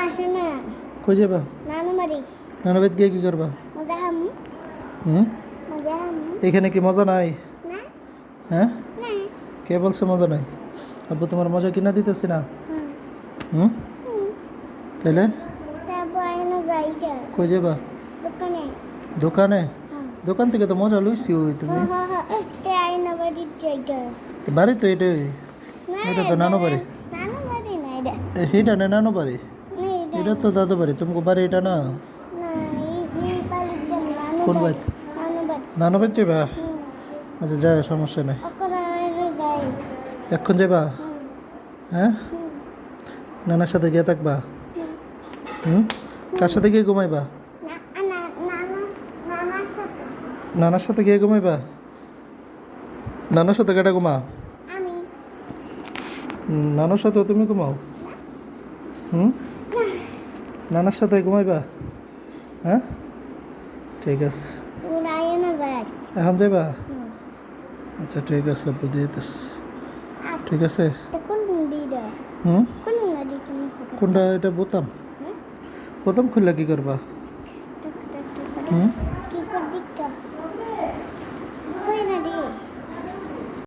আছে না কই যাবা নানু বাড়ি নানু বাড়িতে গিয়ে কি করবা মজা হামু হুম মজা হামু এখানে কি মজা নাই না হ্যাঁ না কে বলছে মজা নাই আব্বু তোমার মজা কিনা দিতেছি না হুম হুম তাহলে তারপর আইনা যাইটা কই যাবা দোকানে দোকানে হ্যাঁ দোকান থেকে তো মজা লইছি ওই তুমি হ্যাঁ হ্যাঁ তে আইনা বাড়ি যাইটা তো বাড়ি তো এটাই এটা তো নানু বাড়ি নানু বাড়ি না এটা এটা না নানু বাড়ি না এটা এটা তো দাদু বাড়ি তুমি বাড়ি এটা না না এই বাড়ির জন্য নানু কোন বাড়ি বাড়ি নানু বাড়ি নানু বাড়ি যাবা হুম আচ্ছা যাই সমস্যা নেই ওখানে আইনা যাই এখন যাবা হুম হ্যাঁ হুম নানার সাথে গিয়ে থাকবা হুম হুম কার সাথে গিয়ে ঘুমাইবা না না নানার সাথে নানার সাথে গিয়ে ঘুমাইবা নানার সাথে কেটা ঘুমা আমি নানুর সাথেও তুমি ঘুমাও হুম নানার সাথে ঘুমাইবা হ্যাঁ ঠিক আছে তোমরা আইনা যাই এখন যাইবা হুম আচ্ছা ঠিক আছে আব্বু দিয়ে দিস আর ঠিক আছে কোন দিদা হুম কোন নদী তুমি শিখা কোনটা এটা বোতাম হ্যাঁ বোতাম খুললে কি করবা টুক টুক টুক হুম